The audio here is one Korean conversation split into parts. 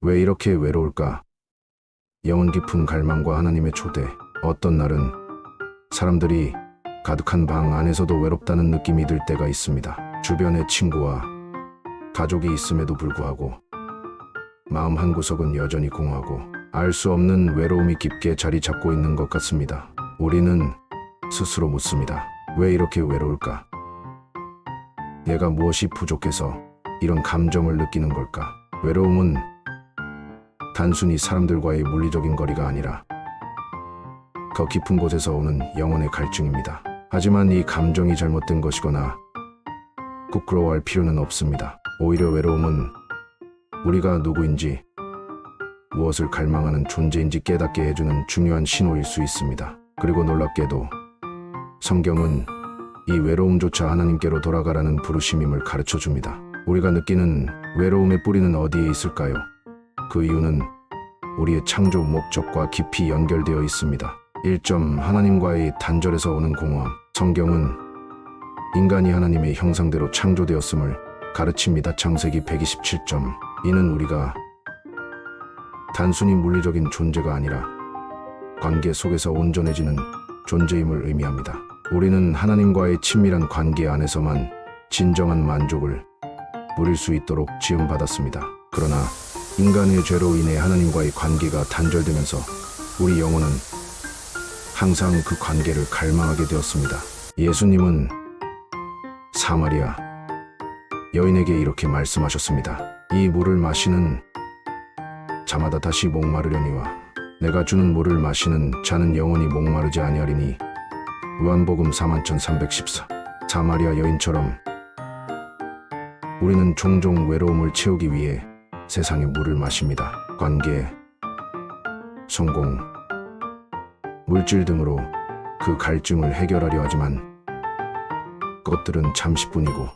왜 이렇게 외로울까? 영혼 깊은 갈망과 하나님의 초대. 어떤 날은 사람들이 가득한 방 안에서도 외롭다는 느낌이 들 때가 있습니다. 주변에 친구와 가족이 있음에도 불구하고 마음 한구석은 여전히 공허하고 알 수 없는 외로움이 깊게 자리 잡고 있는 것 같습니다. 우리는 스스로 묻습니다. 왜 이렇게 외로울까? 내가 무엇이 부족해서 이런 감정을 느끼는 걸까? 외로움은 단순히 사람들과의 물리적인 거리가 아니라 더 깊은 곳에서 오는 영혼의 갈증입니다. 하지만 이 감정이 잘못된 것이거나 부끄러워할 필요는 없습니다. 오히려 외로움은 우리가 누구인지, 무엇을 갈망하는 존재인지 깨닫게 해주는 중요한 신호일 수 있습니다. 그리고 놀랍게도 성경은 이 외로움조차 하나님께로 돌아가라는 부르심임을 가르쳐 줍니다. 우리가 느끼는 외로움의 뿌리는 어디에 있을까요? 그 이유는 우리의 창조 목적과 깊이 연결되어 있습니다. 1점 하나님과의 단절에서 오는 공허함. 성경은 인간이 하나님의 형상대로 창조되었음을 가르칩니다. 창세기 127점. 이는 우리가 단순히 물리적인 존재가 아니라 관계 속에서 온전해지는 존재임을 의미합니다. 우리는 하나님과의 친밀한 관계 안에서만 진정한 만족을 누릴 수 있도록 지음받았습니다. 그러나 인간의 죄로 인해 하나님과의 관계가 단절되면서 우리 영혼은 항상 그 관계를 갈망하게 되었습니다. 예수님은 사마리아 여인에게 이렇게 말씀하셨습니다. 이 물을 마시는 자마다 다시 목마르려니와 내가 주는 물을 마시는 자는 영원히 목마르지 아니하리니. 요한복음 41,314. 사마리아 여인처럼 우리는 종종 외로움을 채우기 위해 세상의 물을 마십니다. 관계, 성공, 물질 등으로 그 갈증을 해결하려 하지만 그것들은 잠시뿐이고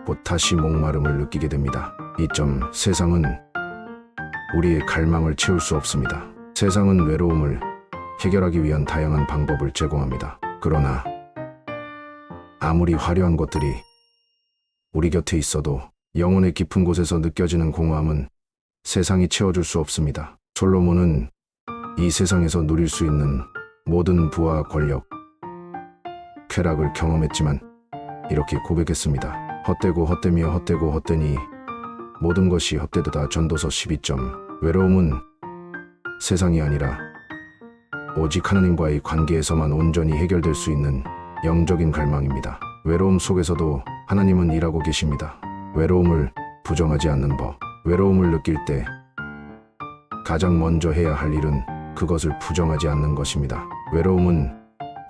곧 다시 목마름을 느끼게 됩니다. 2점 세상은 우리의 갈망을 채울 수 없습니다. 세상은 외로움을 해결하기 위한 다양한 방법을 제공합니다. 그러나 아무리 화려한 것들이 우리 곁에 있어도 영혼의 깊은 곳에서 느껴지는 공허함은 세상이 채워줄 수 없습니다. 솔로몬은 이 세상에서 누릴 수 있는 모든 부와 권력, 쾌락을 경험했지만 이렇게 고백했습니다. 헛되고 헛되며 헛되고 헛되니 모든 것이 헛되도다. 전도서 12점. 외로움은 세상이 아니라 오직 하나님과의 관계에서만 온전히 해결될 수 있는 영적인 갈망입니다. 외로움 속에서도 하나님은 일하고 계십니다. 외로움을 부정하지 않는 법. 외로움을 느낄 때 가장 먼저 해야 할 일은 그것을 부정하지 않는 것입니다. 외로움은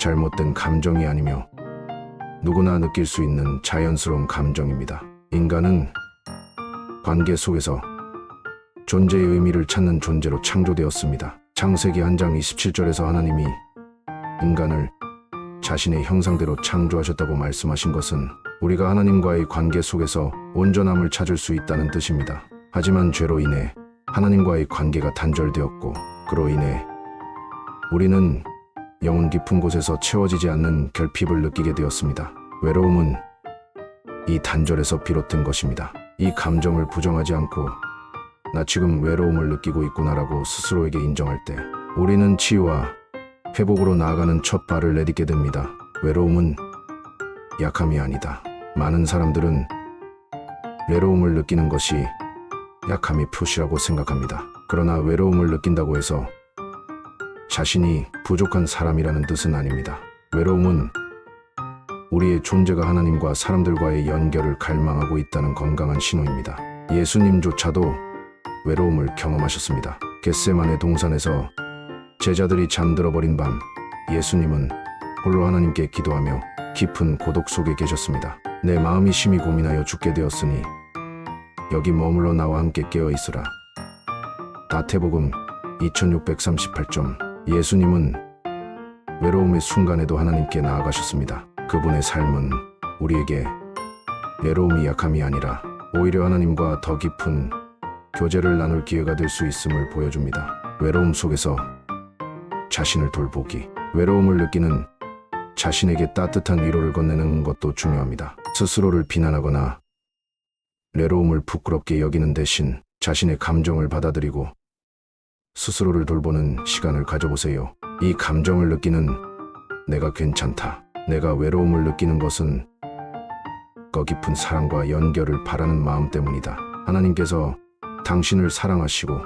잘못된 감정이 아니며 누구나 느낄 수 있는 자연스러운 감정입니다. 인간은 관계 속에서 존재의 의미를 찾는 존재로 창조되었습니다. 창세기 1장 27절에서 하나님이 인간을 자신의 형상대로 창조하셨다고 말씀하신 것은 우리가 하나님과의 관계 속에서 온전함을 찾을 수 있다는 뜻입니다. 하지만 죄로 인해 하나님과의 관계가 단절되었고 그로 인해 우리는 영혼 깊은 곳에서 채워지지 않는 결핍을 느끼게 되었습니다. 외로움은 이 단절에서 비롯된 것입니다. 이 감정을 부정하지 않고 나 지금 외로움을 느끼고 있구나라고 스스로에게 인정할 때 우리는 치유와 회복으로 나아가는 첫 발을 내딛게 됩니다. 외로움은 약함이 아니다. 많은 사람들은 외로움을 느끼는 것이 약함의 표시라고 생각합니다. 그러나 외로움을 느낀다고 해서 자신이 부족한 사람이라는 뜻은 아닙니다. 외로움은 우리의 존재가 하나님과 사람들과의 연결을 갈망하고 있다는 건강한 신호입니다. 예수님조차도 외로움을 경험하셨습니다. 겟세마네 동산에서 제자들이 잠들어 버린 밤, 예수님은 홀로 하나님께 기도하며 깊은 고독 속에 계셨습니다. 내 마음이 심히 고민하여 죽게 되었으니 여기 머물러 나와 함께 깨어 있으라. 마태복음 2638점. 예수님은 외로움의 순간에도 하나님께 나아가셨습니다. 그분의 삶은 우리에게 외로움이 약함이 아니라 오히려 하나님과 더 깊은 교제를 나눌 기회가 될 수 있음을 보여줍니다. 외로움 속에서 자신을 돌보기. 외로움을 느끼는 자신에게 따뜻한 위로를 건네는 것도 중요합니다. 스스로를 비난하거나 외로움을 부끄럽게 여기는 대신 자신의 감정을 받아들이고 스스로를 돌보는 시간을 가져보세요. 이 감정을 느끼는 내가 괜찮다, 내가 외로움을 느끼는 것은 더 깊은 사랑과 연결을 바라는 마음 때문이다. 하나님께서 당신을 사랑하시고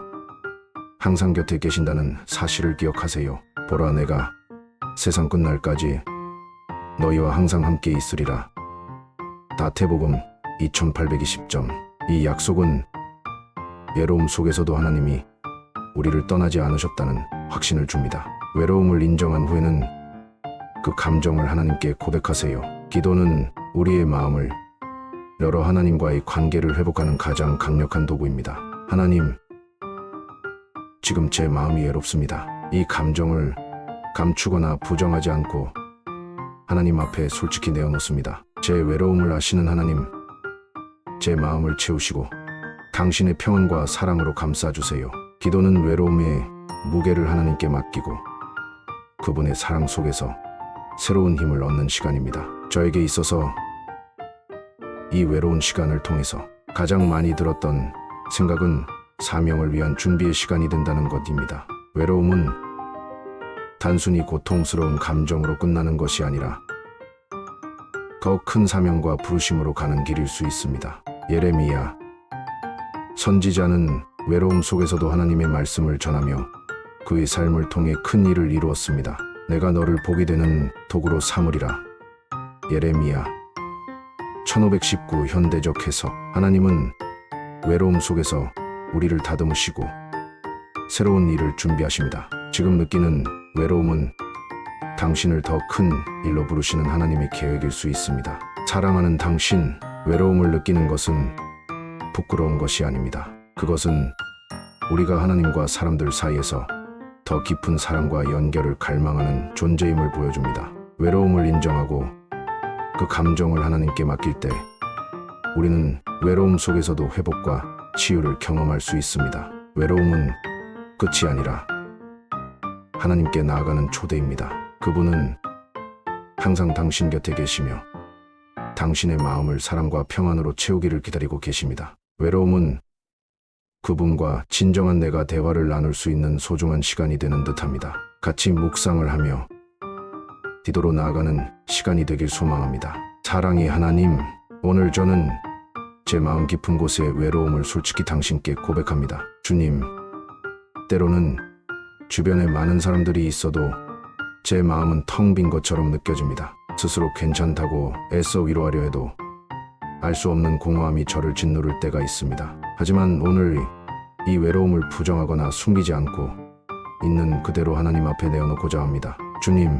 항상 곁에 계신다는 사실을 기억하세요. 보라, 내가 세상 끝날까지 너희와 항상 함께 있으리라. 마태복음 2820점. 이 약속은 외로움 속에서도 하나님이 우리를 떠나지 않으셨다는 확신을 줍니다. 외로움을 인정한 후에는 그 감정을 하나님께 고백하세요. 기도는 우리의 마음을 열어 하나님과의 관계를 회복하는 가장 강력한 도구입니다. 하나님, 지금 제 마음이 외롭습니다. 이 감정을 감추거나 부정하지 않고 하나님 앞에 솔직히 내어놓습니다. 제 외로움을 아시는 하나님, 제 마음을 채우시고 당신의 평안과 사랑으로 감싸주세요. 기도는 외로움의 무게를 하나님께 맡기고 그분의 사랑 속에서 새로운 힘을 얻는 시간입니다. 저에게 있어서 이 외로운 시간을 통해서 가장 많이 들었던 생각은 사명을 위한 준비의 시간이 된다는 것입니다. 외로움은 단순히 고통스러운 감정으로 끝나는 것이 아니라 더 큰 사명과 부르심으로 가는 길일 수 있습니다. 예레미야 선지자는 외로움 속에서도 하나님의 말씀을 전하며 그의 삶을 통해 큰 일을 이루었습니다. 내가 너를 복이 되는 도구로 삼으리라. 예레미야 1519 현대적 해석. 하나님은 외로움 속에서 우리를 다듬으시고 새로운 일을 준비하십니다. 지금 느끼는 외로움은 당신을 더 큰 일로 부르시는 하나님의 계획일 수 있습니다. 사랑하는 당신, 외로움을 느끼는 것은 부끄러운 것이 아닙니다. 그것은 우리가 하나님과 사람들 사이에서 더 깊은 사랑과 연결을 갈망하는 존재임을 보여줍니다. 외로움을 인정하고 그 감정을 하나님께 맡길 때 우리는 외로움 속에서도 회복과 치유를 경험할 수 있습니다. 외로움은 끝이 아니라 하나님께 나아가는 초대입니다. 그분은 항상 당신 곁에 계시며 당신의 마음을 사랑과 평안으로 채우기를 기다리고 계십니다. 외로움은 그분과 진정한 내가 대화를 나눌 수 있는 소중한 시간이 되는 듯합니다. 같이 묵상을 하며 기도로 나아가는 시간이 되길 소망합니다. 사랑의 하나님, 오늘 저는 제 마음 깊은 곳의 외로움을 솔직히 당신께 고백합니다. 주님, 때로는 주변에 많은 사람들이 있어도 제 마음은 텅 빈 것처럼 느껴집니다. 스스로 괜찮다고 애써 위로하려 해도 알 수 없는 공허함이 저를 짓누를 때가 있습니다. 하지만 오늘 이 외로움을 부정하거나 숨기지 않고 있는 그대로 하나님 앞에 내어놓고자 합니다. 주님,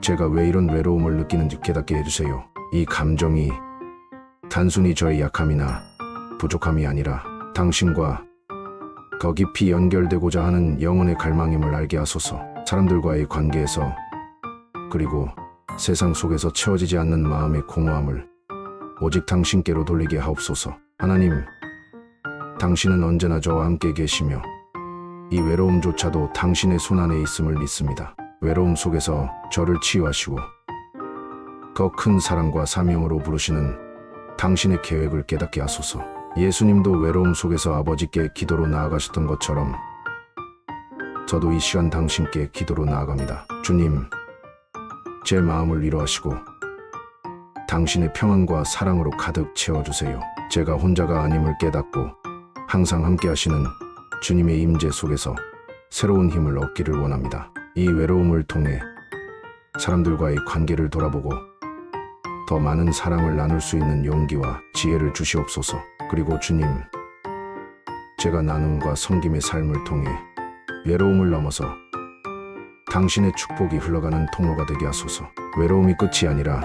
제가 왜 이런 외로움을 느끼는지 깨닫게 해주세요. 이 감정이 단순히 저의 약함이나 부족함이 아니라 당신과 더 깊이 연결되고자 하는 영혼의 갈망임을 알게 하소서. 사람들과의 관계에서 그리고 세상 속에서 채워지지 않는 마음의 공허함을 오직 당신께로 돌리게 하옵소서. 하나님, 당신은 언제나 저와 함께 계시며 이 외로움조차도 당신의 손안에 있음을 믿습니다. 외로움 속에서 저를 치유하시고 더 큰 사랑과 사명으로 부르시는 당신의 계획을 깨닫게 하소서. 예수님도 외로움 속에서 아버지께 기도로 나아가셨던 것처럼 저도 이 시간 당신께 기도로 나아갑니다. 주님, 제 마음을 위로하시고 당신의 평안과 사랑으로 가득 채워주세요. 제가 혼자가 아님을 깨닫고 항상 함께 하시는 주님의 임재 속에서 새로운 힘을 얻기를 원합니다. 이 외로움을 통해 사람들과의 관계를 돌아보고 더 많은 사랑을 나눌 수 있는 용기와 지혜를 주시옵소서. 그리고 주님, 제가 나눔과 섬김의 삶을 통해 외로움을 넘어서 당신의 축복이 흘러가는 통로가 되게 하소서. 외로움이 끝이 아니라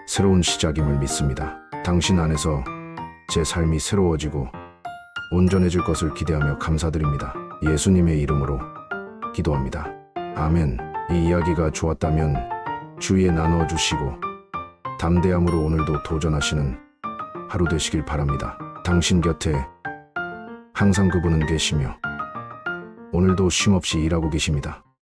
새로운 시작임을 믿습니다. 당신 안에서 제 삶이 새로워지고 온전해질 것을 기대하며 감사드립니다. 예수님의 이름으로 기도합니다. 아멘. 이 이야기가 좋았다면 주위에 나누어 주시고 담대함으로 오늘도 도전하시는 하루 되시길 바랍니다. 당신 곁에 항상 그분은 계시며 오늘도 쉼없이 일하고 계십니다.